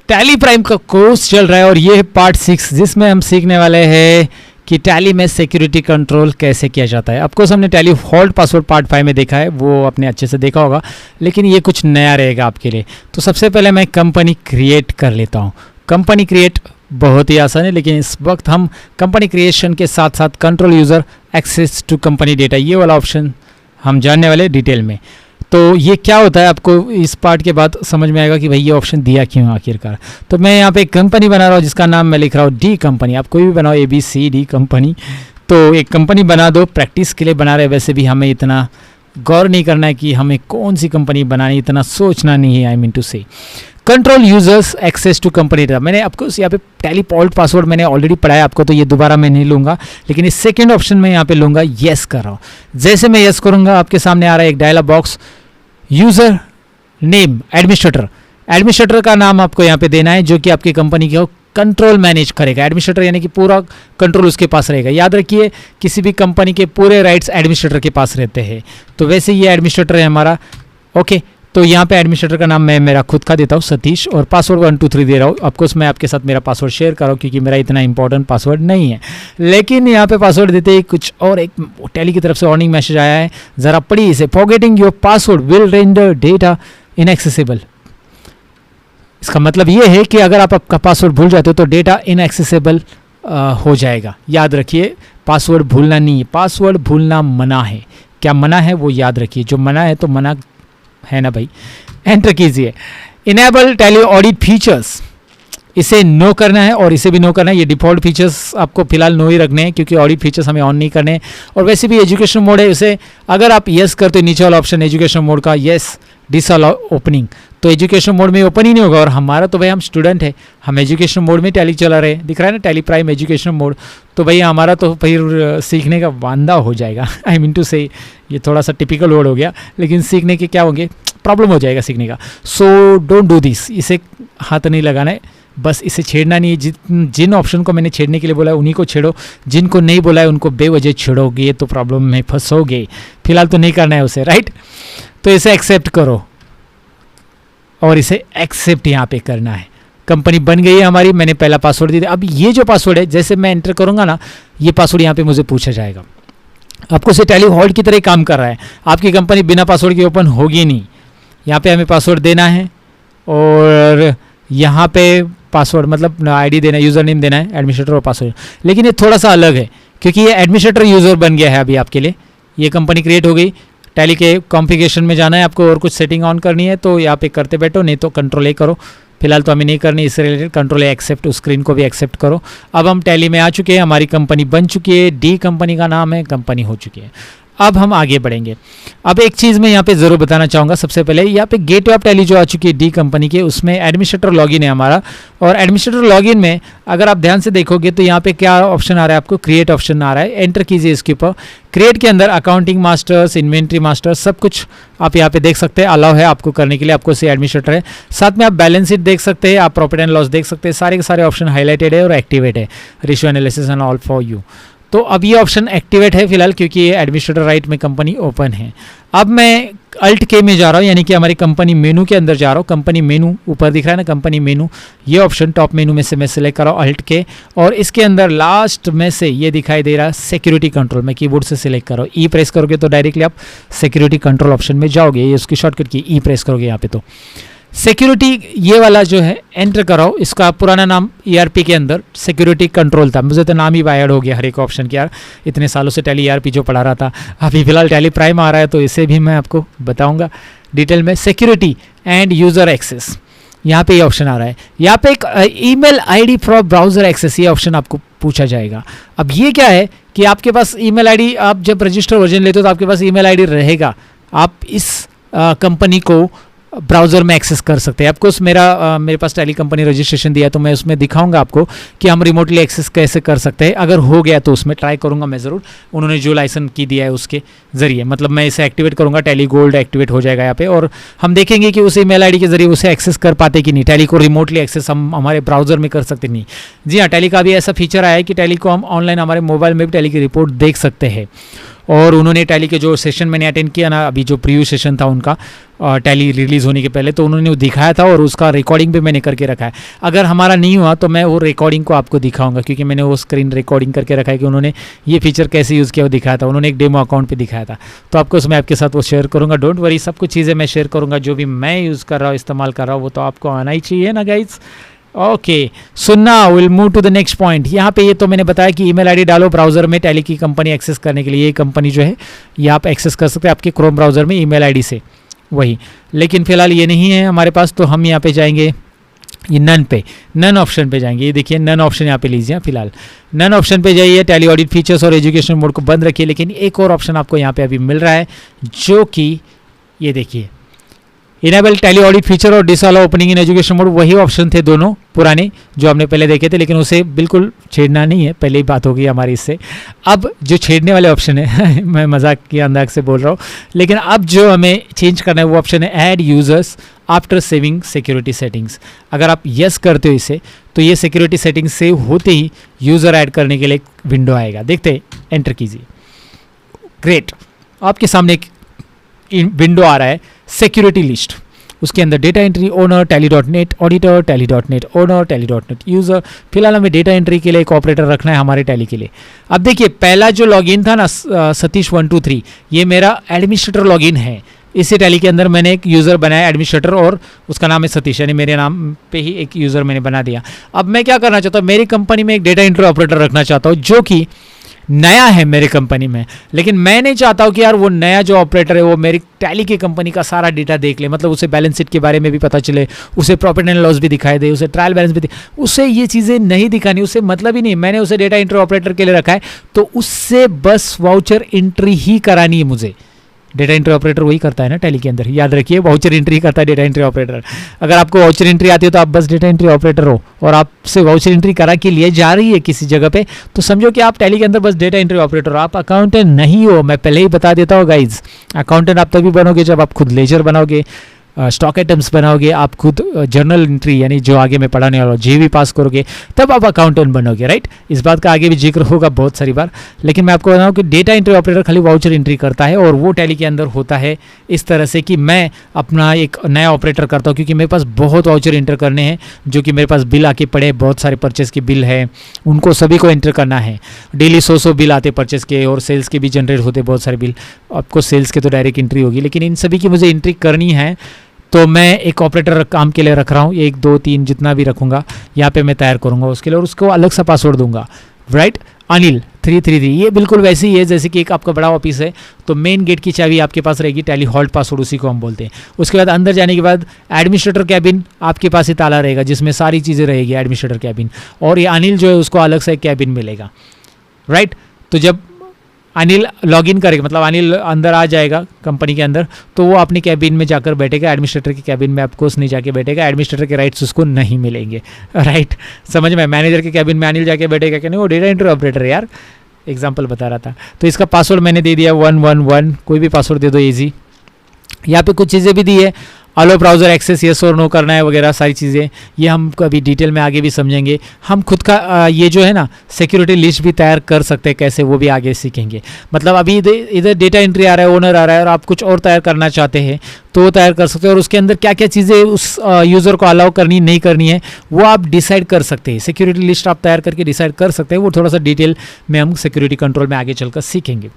Tally prime का course चल रहा है और ये है पार्ट 6 जिसमें हम सीखने वाले हैं कि टैली में सिक्योरिटी कंट्रोल कैसे किया जाता है। ऑफकोर्स हमने टैली फॉल्ट पासवर्ड पार्ट 5 में देखा है, वो आपने अच्छे से देखा होगा, लेकिन ये कुछ नया रहेगा आपके लिए। तो सबसे पहले मैं कंपनी क्रिएट कर लेता हूँ। कंपनी क्रिएट बहुत ही आसान है, लेकिन इस वक्त हम कंपनी क्रिएशन के साथ साथ control user access to company data, ये वाला ऑप्शन हम जानने वाले डिटेल में। तो ये क्या होता है आपको इस पार्ट के बाद समझ में आएगा कि भाई ये ऑप्शन दिया क्यों आखिरकार। तो मैं यहाँ पे एक कंपनी बना रहा हूँ जिसका नाम मैं लिख रहा हूँ डी कंपनी। आप कोई भी बनाओ, ABCD कंपनी। तो एक कंपनी बना दो, प्रैक्टिस के लिए बना रहे। वैसे भी हमें इतना गौर नहीं करना है कि हमें कौन सी कंपनी बनानी, इतना सोचना नहीं है। I mean to say control users access to company data. मैंने आपको यहाँ पे टैली फॉल्ट पासवर्ड मैंने ऑलरेडी पढ़ाया आपको, तो ये दोबारा मैं नहीं लूँगा, लेकिन इस सेकेंड ऑप्शन में यहाँ पे लूँगा येस कर रहा हूँ। जैसे मैं येस करूँगा आपके सामने आ रहा है एक dialogue box, user name administrator. Administrator का नाम आपको यहाँ पे देना है जो कि आपकी कंपनी को कंट्रोल मैनेज करेगा। एडमिनिस्ट्रेटर यानी कि पूरा कंट्रोल उसके पास रहेगा। याद रखिए किसी भी कंपनी के पूरे राइट्स एडमिनिस्ट्रेटर के पास रहते हैं, तो वैसे ये एडमिनिस्ट्रेटर है हमारा। ओके, तो यहाँ पे एडमिनिस्ट्रेटर का नाम मैं मेरा खुद का देता हूँ सतीश, और पासवर्ड 1 2 3 दे रहा हूँ। ऑफकोर्स मैं आपके साथ मेरा पासवर्ड शेयर कर रहा हूँ क्योंकि मेरा इतना इंपॉर्टेंट पासवर्ड नहीं है, लेकिन यहाँ पे पासवर्ड देते ही कुछ और एक टैली की तरफ से वार्निंग मैसेज आया है, ज़रा पढ़िए इसे। Forgetting your password will render data inaccessible. इसका मतलब ये है कि अगर आप आपका पासवर्ड भूल जाते हो तो डेटा इनएक्सेसिबल हो जाएगा। याद रखिए पासवर्ड भूलना नहीं है, पासवर्ड भूलना मना है। क्या मना है वो याद रखिए, जो मना है तो मना है ना भाई। एंटर कीजिए। इनेबल टैली ऑडिट फीचर्स, इसे नो करना है और इसे भी नो करना है। ये डिफ़ॉल्ट फीचर्स आपको फिलहाल नो ही रखने हैं क्योंकि ऑडिट फीचर्स हमें ऑन नहीं करने हैं। और वैसे भी एजुकेशन मोड है, उसे अगर आप येस करते नीचे वाला ऑप्शन एजुकेशन मोड का, येस डिसअलाउ ओपनिंग, तो एजुकेशन मोड में ओपन ही नहीं होगा। और हमारा तो भाई हम स्टूडेंट है, हम एजुकेशन मोड में टैली चला रहे हैं, दिख रहा है ना टैली प्राइम एजुकेशन मोड। तो भाई हमारा तो फिर सीखने का वांदा हो जाएगा। आई मीन टू से ये थोड़ा सा टिपिकल वर्ड हो गया, लेकिन सीखने के क्या होंगे, प्रॉब्लम हो जाएगा सीखने का। सो डोंट डू दिस, इसे हाथ नहीं लगाना है, बस इसे छेड़ना नहीं है। जिन ऑप्शन को मैंने छेड़ने के लिए बोला है उन्हीं को छेड़ो, जिनको नहीं बोला है उनको बेवजह छेड़ोगे तो प्रॉब्लम में फंसोगे। फिलहाल तो नहीं करना है उसे, राइट। तो इसे एक्सेप्ट करो और इसे एक्सेप्ट यहाँ पे करना है। कंपनी बन गई है हमारी, मैंने पहला पासवर्ड दे दिया। अब ये जो पासवर्ड है जैसे मैं एंटर करूँगा ना, ये पासवर्ड यहाँ पे मुझे पूछा जाएगा। आपको से टैली हॉल्ट की तरह काम कर रहा है। आपकी कंपनी बिना पासवर्ड के ओपन होगी नहीं। यहाँ पे हमें पासवर्ड देना है और यहाँ पे पासवर्ड मतलब आईडी देना है, यूज़र नेम देना है, एडमिनिस्ट्रेटर और पासवर्ड। लेकिन ये थोड़ा सा अलग है क्योंकि ये एडमिनिस्ट्रेटर यूज़र बन गया है अभी आपके लिए। ये कंपनी क्रिएट हो गई, टैली के कॉन्फ़िगरेशन में जाना है आपको और कुछ सेटिंग ऑन करनी है, तो यहाँ पे करते बैठो, नहीं तो कंट्रोल ए करो। फिलहाल तो हमें नहीं करनी, इससे रिलेटेड कंट्रोल ए एक्सेप्ट, उस स्क्रीन को भी एक्सेप्ट करो। अब हम टैली में आ चुके हैं, हमारी कंपनी बन चुकी है, डी कंपनी का नाम है, कंपनी हो चुकी है। अब हम आगे बढ़ेंगे। अब एक चीज़ मैं यहाँ पे ज़रूर बताना चाहूँगा। सबसे पहले यहाँ पे गेटवे ऑफ टैली जो आ चुकी है डी कंपनी के, उसमें एडमिनिस्ट्रेटर लॉगिन है हमारा। और एडमिनिस्ट्रेटर लॉगिन में अगर आप ध्यान से देखोगे तो यहाँ पे क्या ऑप्शन आ रहा है आपको, क्रिएट ऑप्शन आ रहा है। एंटर कीजिए इसके ऊपर। क्रिएट के अंदर अकाउंटिंग मास्टर्स, इन्वेंट्री मास्टर्स, सब कुछ आप यहाँ पे देख सकते हैं। अलाउ है आपको करने के लिए, आपको से एडमिनिस्ट्रेटर है। साथ में आप बैलेंस शीट देख सकते हैं, आप प्रॉफिट एंड लॉस देख सकते हैं। सारे के सारे ऑप्शन हाईलाइटेड है और एक्टिवेट है। Ratio analysis and all for you. तो अब ये ऑप्शन एक्टिवेट है फिलहाल क्योंकि ये एडमिनिस्ट्रेटर राइट में कंपनी ओपन है। अब मैं अल्ट के में जा रहा हूँ, यानी कि हमारी कंपनी मेनू के अंदर जा रहा हूँ। कंपनी मेनू ऊपर दिख रहा है ना, कंपनी मेनू, ये ऑप्शन टॉप मेनू में से मैं सिलेक्ट कर रहा हूँ अल्ट के, और इसके अंदर लास्ट में से ये दिखाई दे रहा है सिक्योरिटी कंट्रोल। मैं कीबोर्ड से सिलेक्ट कर रहा हूँ। ई प्रेस करोगे तो डायरेक्टली आप सिक्योरिटी कंट्रोल ऑप्शन में जाओगे। ये उसकी शॉर्टकट की ई प्रेस करोगे यहाँ पे तो सिक्योरिटी ये वाला जो है एंटर कराओ। इसका पुराना नाम ERP के अंदर सिक्योरिटी कंट्रोल था। मुझे तो नाम ही वायर्ड हो गया हर एक ऑप्शन के यार, इतने सालों से टैली ERP जो पढ़ा रहा था। अभी फिलहाल टैली प्राइम आ रहा है तो इसे भी मैं आपको बताऊंगा डिटेल में। सिक्योरिटी एंड यूज़र एक्सेस, यहाँ पे ये ऑप्शन आ रहा है। यहाँ पे एक email ID for browser access, ये ऑप्शन आपको पूछा जाएगा। अब ये क्या है कि आपके पास ईमेल आईडी, आप जब रजिस्टर वर्जन लेते हो तो आपके पास ईमेल आईडी रहेगा। आप इस कंपनी को ब्राउज़र में एक्सेस कर सकते हैं। ऑफकोर्स मेरे पास टैली कंपनी रजिस्ट्रेशन दिया है तो मैं उसमें दिखाऊंगा आपको कि हम रिमोटली एक्सेस कैसे कर सकते हैं। अगर हो गया तो उसमें ट्राई करूंगा मैं ज़रूर, उन्होंने जो लाइसेंस की दिया है उसके ज़रिए। मतलब मैं इसे एक्टिवेट करूंगा, टैली गोल्ड एक्टिवेट हो जाएगा यहाँ पे, और हम देखेंगे कि उस ईमेल आईडी के जरिए उसे एक्सेस कर पाते कि नहीं। टैली को रिमोटली एक्सेस हम हमारे ब्राउज़र में कर सकते नहीं। जी हाँ, टैली का भी ऐसा फीचर आया है कि टैली को हम ऑनलाइन हमारे मोबाइल में भी टैली की रिपोर्ट देख सकते हैं। और उन्होंने टैली के जो सेशन मैंने अटेंड किया ना, अभी जो प्रीव्यू सेशन था उनका, टैली रिलीज़ होने के पहले, तो उन्होंने वो दिखाया था और उसका रिकॉर्डिंग भी मैंने करके रखा है। अगर हमारा नहीं हुआ तो मैं वो रिकॉर्डिंग को आपको दिखाऊंगा, क्योंकि मैंने वो स्क्रीन रिकॉर्डिंग करके रखा है कि उन्होंने ये फीचर कैसे यूज़ किया वो दिखाया था। उन्होंने एक डेमो अकाउंट पे दिखाया था, तो आपको उसमें आपके साथ वो शेयर करूँगा। डोंट वरी, सब कुछ चीज़ें मैं शेयर करूँगा, जो भी मैं यूज़ कर रहा हूँ, इस्तेमाल कर रहा हूँ, वो तो आपको आना ही चाहिए ना guys. Okay, so now will move to the next point. यहाँ पे ये तो मैंने बताया कि ईमेल आईडी डालो ब्राउजर में टैली की कंपनी एक्सेस करने के लिए। ये कंपनी जो है ये आप एक्सेस कर सकते हैं आपके क्रोम ब्राउजर में ईमेल आईडी से वही, लेकिन फिलहाल ये नहीं है हमारे पास, तो हम यहाँ पे जाएंगे ये नन पे, नन ऑप्शन पे जाएंगे। ये देखिए नन ऑप्शन यहाँ पे लीजिए, फिलहाल नन ऑप्शन पे जाइए। टैली ऑडिट फीचर्स और एजुकेशन मोड को बंद रखिए, लेकिन एक और ऑप्शन आपको यहाँ पे अभी मिल रहा है, जो कि ये देखिए इनेबल टैली ऑडिट फीचर और disallow opening in education mode. वही ऑप्शन थे दोनों पुराने जो हमने पहले देखे थे, लेकिन उसे बिल्कुल छेड़ना नहीं है, पहले ही बात हो गई हमारी इससे। अब जो छेड़ने वाले ऑप्शन है मैं मजाक के अंदाज से बोल रहा हूँ, लेकिन अब जो हमें चेंज करना है वो ऑप्शन है add users after saving security settings. अगर आप यस करते हो इसे, तो ये सिक्योरिटी सेटिंग्स सेव होते ही यूज़र ऐड करने के लिए एक विंडो आएगा, देखते एंटर कीजिए। ग्रेट, आपके सामने एक विंडो आ रहा है सिक्योरिटी लिस्ट, उसके अंदर data entry owner, Tally net auditor, Tally net owner, Tally net user. फिलहाल हमें डेटा एंट्री के लिए एक ऑपरेटर रखना है हमारे टैली के लिए। अब देखिए पहला जो लॉगिन था ना सतीश 123, ये मेरा एडमिनिस्ट्रेटर लॉगिन है। इसी टैली के अंदर मैंने एक यूज़र बनाया एडमिनिस्ट्रेटर और उसका नाम है सतीश, यानी मेरे नाम पे ही एक यूज़र मैंने बना दिया। अब मैं क्या करना चाहता हूँ, मेरी कंपनी में एक डेटा एंट्री ऑपरेटर रखना चाहता हूँ जो कि नया है मेरी कंपनी में, लेकिन मैं नहीं चाहता हूँ कि यार वो नया जो ऑपरेटर है वो मेरी टैली की कंपनी का सारा डेटा देख ले, मतलब उसे बैलेंस शीट के बारे में भी पता चले, उसे प्रॉफिट एंड लॉस भी दिखाई दे, उसे ट्रायल बैलेंस भी उसे ये चीज़ें नहीं दिखानी, उससे मतलब ही नहीं। मैंने उसे डेटा एंट्री ऑपरेटर के लिए रखा है, तो उससे बस वाउचर एंट्री ही करानी है मुझे। डेटा एंट्री ऑपरेटर वही करता है ना टैली के अंदर, याद रखिए वाउचर एंट्री करता है डेटा एंट्री ऑपरेटर। अगर आपको वाउचर एंट्री आती है तो आप बस डेटा एंट्री ऑपरेटर हो, और आपसे वाउचर एंट्री करा के लिए जा रही है किसी जगह पे, तो समझो कि आप टैली के अंदर बस डेटा एंट्री ऑपरेटर हो, आप अकाउंटेंट नहीं हो। मैं पहले ही बता देता हूँ गाइज, अकाउंटेंट आप तभी बनोगे जब आप खुद लेजर बनाओगे, स्टॉक आइटम्स बनाओगे, आप खुद जर्नल एंट्री यानी जो आगे मैं पढ़ाने वाला हूँ जेवी पास करोगे, तब आप अकाउंटेंट बनोगे, राइट। इस बात का आगे भी जिक्र होगा बहुत सारी बार, लेकिन मैं आपको बताऊँ कि डेटा एंट्री ऑपरेटर खाली वाउचर एंट्री करता है, और वो टैली के अंदर होता है इस तरह से कि मैं अपना एक नया ऑपरेटर करता हूँ, क्योंकि मेरे पास बहुत वाउचर एंटर करने हैं, जो कि मेरे पास बिल आके पड़े, बहुत सारे परचेस के बिल है, उनको सभी को एंटर करना है। डेली 100 बिल आते परचेस के, और सेल्स के भी जनरेट होते बहुत सारे बिल। आपको सेल्स के तो डायरेक्ट एंट्री होगी, लेकिन इन सभी की मुझे एंट्री करनी है, तो मैं एक ऑपरेटर काम के लिए रख रहा हूँ, 1 2 3 जितना भी रखूँगा यहाँ पे मैं तैयार करूँगा उसके लिए, और उसको अलग सा पासवर्ड दूंगा, राइट। अनिल 333, ये बिल्कुल वैसे ही है जैसे कि एक आपका बड़ा ऑफिस है, तो मेन गेट की चाबी आपके पास रहेगी, टैली हॉल्ट पासवर्ड उसी को हम बोलते हैं। उसके बाद अंदर जाने के बाद एडमिनिस्ट्रेटर कैबिन आपके पास ही ताला रहेगा, जिसमें सारी चीज़ें रहेगी एडमिनिस्ट्रेटर कैबिन, और ये अनिल जो है उसको अलग से एक कैबिन मिलेगा, राइट। तो जब अनिल लॉगिन करेगा, मतलब अनिल अंदर आ जाएगा कंपनी के अंदर, तो वो अपनी कैबिन में जाकर बैठेगा, एडमिनिस्ट्रेटर की कैबिन में ऑफकोर्स नहीं जाके बैठेगा, एडमिनिस्ट्रेटर के राइट्स उसको नहीं मिलेंगे, राइट। समझ में, मैनेजर के कैबिन में अनिल जाके बैठेगा कि नहीं, वो डेटा एंट्री ऑपरेटर है यार, एग्जाम्पल बता रहा था। तो इसका पासवर्ड मैंने दे दिया 111, कोई भी पासवर्ड दे दो ईजी। यहाँ पे कुछ चीज़ें भी दी है, अलो ब्राउज़र एक्सेस येस और नो करना है वगैरह सारी चीज़ें, ये हम कभी डिटेल में आगे भी समझेंगे। हम खुद का ये जो है ना सिक्योरिटी लिस्ट भी तैयार कर सकते हैं, कैसे वो भी आगे सीखेंगे। मतलब अभी इधर डेटा एंट्री आ रहा है, ओनर आ रहा है, और आप कुछ और तैयार करना चाहते हैं तो वो तैयार कर सकते हैं, और उसके अंदर क्या क्या चीज़ें उस यूज़र को अलाउ करनी नहीं करनी है वो आप डिसाइड कर सकते हैं। सिक्योरिटी लिस्ट आप तैयार करके डिसाइड कर सकते हैं, वो थोड़ा सा डिटेल में हम सिक्योरिटी कंट्रोल में आगे चलकर सीखेंगे।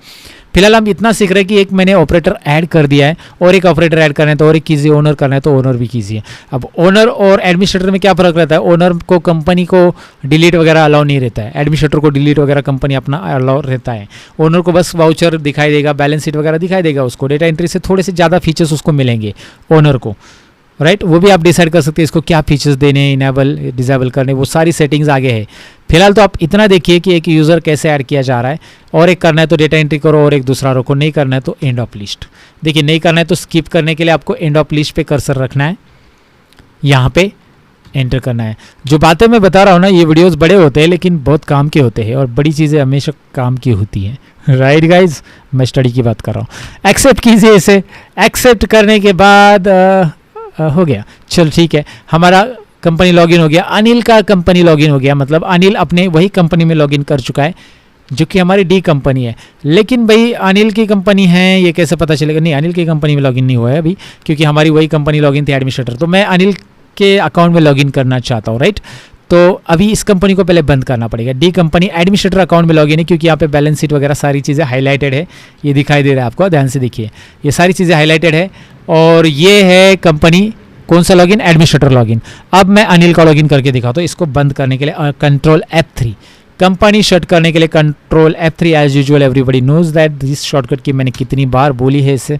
फिलहाल हम इतना सीख रहे हैं कि एक मैंने ऑपरेटर ऐड कर दिया है, और एक ऑपरेटर ऐड करना है तो और एक कीजिए, ओनर करना है तो ओनर भी कीजिए। अब ओनर और एडमिनिस्ट्रेटर में क्या फ़र्क रहता है, ओनर को कंपनी को डिलीट वगैरह अलाउ नहीं रहता है, एडमिनिस्ट्रेटर को डिलीट वगैरह कंपनी अपना अलाउ रहता है। ओनर को बस वाउचर दिखाई देगा, बैलेंस शीट वगैरह दिखाई देगा, उसको डेटा एंट्री से थोड़े से ज़्यादा फीचर्स उसको मिलेंगे ओनर को, राइट। वो भी आप डिसाइड कर सकते हैं इसको क्या फीचर्स देने हैं, इनेबल डिसेबल करने, वो सारी सेटिंग्स आगे है। फिलहाल तो आप इतना देखिए कि एक यूज़र कैसे ऐड किया जा रहा है, और एक करना है तो डेटा एंट्री करो, और एक दूसरा रखो, नहीं करना है तो एंड ऑफ लिस्ट। देखिए नहीं करना है तो स्किप करने के लिए आपको एंड ऑफ लिस्ट पे कर्सर रखना है, यहाँ पे एंटर करना है। जो बातें मैं बता रहा हूँ ना, ये वीडियोस बड़े होते हैं लेकिन बहुत काम के होते हैं, और बड़ी चीज़ें हमेशा काम की होती हैं, राइट गाइज। मैं स्टडी की बात कर रहा हूँ। एक्सेप्ट कीजिए इसे, एक्सेप्ट करने के बाद हो गया, चलो ठीक है, हमारा कंपनी लॉगिन हो गया, अनिल का कंपनी लॉगिन हो गया, मतलब अनिल अपने वही कंपनी में लॉगिन कर चुका है, जो कि हमारी डी कंपनी है। लेकिन भाई अनिल की कंपनी है, ये कैसे पता चलेगा? नहीं, अनिल की कंपनी में लॉगिन नहीं हुआ है अभी, क्योंकि हमारी वही कंपनी लॉगिन थी एडमिनिस्ट्रेटर। तो मैं अनिल के अकाउंट में लॉगिन करना चाहता हूँ, राइट। तो अभी इस कंपनी को पहले बंद करना पड़ेगा। डी कंपनी एडमिनिस्ट्रेटर अकाउंट में लॉगिन है, क्योंकि यहाँ पे बैलेंस शीट वगैरह सारी चीज़ें हाईलाइटेड है, ये दिखाई दे रहा है आपको, ध्यान से देखिए, ये सारी चीज़ें हाईलाइटेड है। और ये है कंपनी, कौन सा लॉगिन? Administrator login. अब मैं अनिल का लॉगिन करके दिखाता हूँ। इसको बंद करने के लिए कंट्रोल F3, कंपनी शट करने के लिए control F3। As usual everybody knows that this shortcut की मैंने कितनी बार बोली है इसे।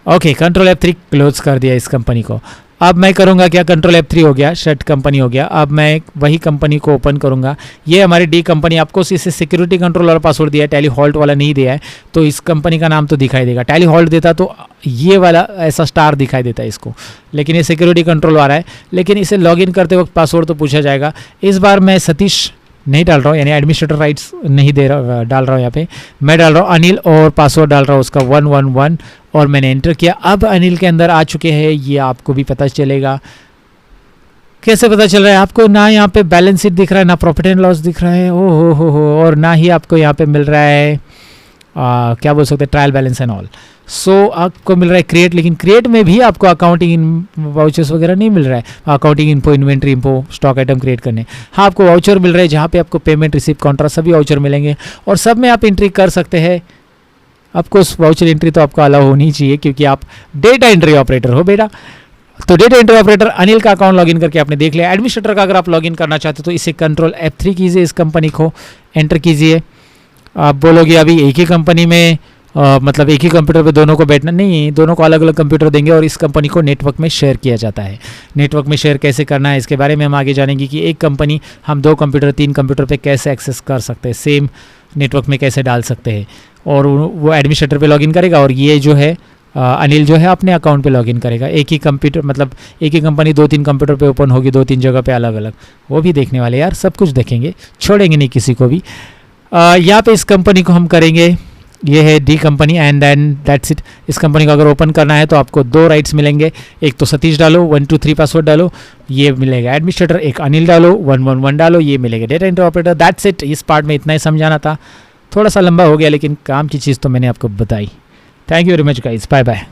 ओके, कंट्रोल F3 क्लोज कर दिया इस कंपनी को। अब मैं करूंगा क्या? कंट्रोल F3 हो गया, शट कंपनी हो गया। अब मैं वही कंपनी को ओपन करूंगा। ये हमारी डी कंपनी, आपको इसे सिक्योरिटी कंट्रोल और पासवर्ड दिया है, टैली हॉल्ट वाला नहीं दिया है, तो इस कंपनी का नाम तो दिखाई देगा। टैली हॉल्ट देता तो ये वाला ऐसा स्टार दिखाई देता है इसको, लेकिन ये सिक्योरिटी कंट्रोल आ रहा है। लेकिन इसे लॉगिन करते वक्त पासवर्ड तो पूछा जाएगा। इस बार मैं सतीश नहीं डाल रहा हूँ, यानी एडमिनिस्ट्रेटर राइट्स नहीं डाल रहा हूँ यहाँ पे, मैं डाल रहा हूँ अनिल और पासवर्ड डाल रहा हूँ उसका 111 और मैंने एंटर किया। अब अनिल के अंदर आ चुके हैं, ये आपको भी पता चलेगा। कैसे पता चल रहा है आपको? ना यहाँ पे बैलेंस शीट दिख रहा है, ना प्रॉफिट एंड लॉस दिख रहा है, ओ हो, और ना ही आपको यहाँ पे मिल रहा है क्या बोल सकते हैं, ट्रायल बैलेंस एंड ऑल। सो आपको मिल रहा है क्रिएट, लेकिन क्रिएट में भी आपको अकाउंटिंग वाउचर्स वगैरह नहीं मिल रहा है। Accounting info, inventory info, stock item create करने, हाँ आपको वाउचर मिल रहा है, जहाँ पे आपको पेमेंट, रिसीव, कॉन्ट्रैक्ट सभी वाउचर मिलेंगे और सब में आप एंट्री कर सकते हैं। आपको वाउचर एंट्री तो आपको अलाउ होनी चाहिए, क्योंकि आप डेटा एंट्री ऑपरेटर हो बेटा। तो डेटा एंट्री ऑपरेटर अनिल का अकाउंट लॉगिन करके आपने देख लिया। एडमिनिस्ट्रेटर का अगर आप लॉगिन करना चाहते हो तो इसे कंट्रोल F3 कीजिए, इस कंपनी को एंटर कीजिए। आप बोलोगे अभी एक ही कंपनी में मतलब एक ही कंप्यूटर पे दोनों को बैठना नहीं, दोनों को अलग अलग कंप्यूटर देंगे और इस कंपनी को नेटवर्क में शेयर किया जाता है। नेटवर्क में शेयर कैसे करना है इसके बारे में हम आगे जानेंगे, कि एक कंपनी हम 2 कंप्यूटर 3 कंप्यूटर पे कैसे एक्सेस कर सकते हैं, सेम नेटवर्क में कैसे डाल सकते हैं। और वो एडमिनिस्ट्रेटर पे लॉगिन करेगा और ये जो है अनिल जो है अपने अकाउंट पे लॉगिन करेगा। एक ही कंप्यूटर, मतलब एक ही कंपनी 2-3 कंप्यूटर पे ओपन होगी, 2-3 जगह पे अलग अलग, वो भी देखने वाले यार, सब कुछ देखेंगे, छोड़ेंगे नहीं किसी को भी। यहाँ पे इस कंपनी को हम करेंगे, ये है D company and then that's it. इस कंपनी को अगर ओपन करना है तो आपको 2 राइट्स मिलेंगे, एक तो सतीश डालो, 123 पासवर्ड डालो, ये मिलेगा एडमिनिस्ट्रेटर, एक अनिल डालो, 111 डालो, ये मिलेगा data entry operator. That's it. इस पार्ट में इतना ही समझाना था, थोड़ा सा लंबा हो गया, लेकिन काम की चीज़ तो मैंने आपको बताई। Thank you very much guys, bye bye.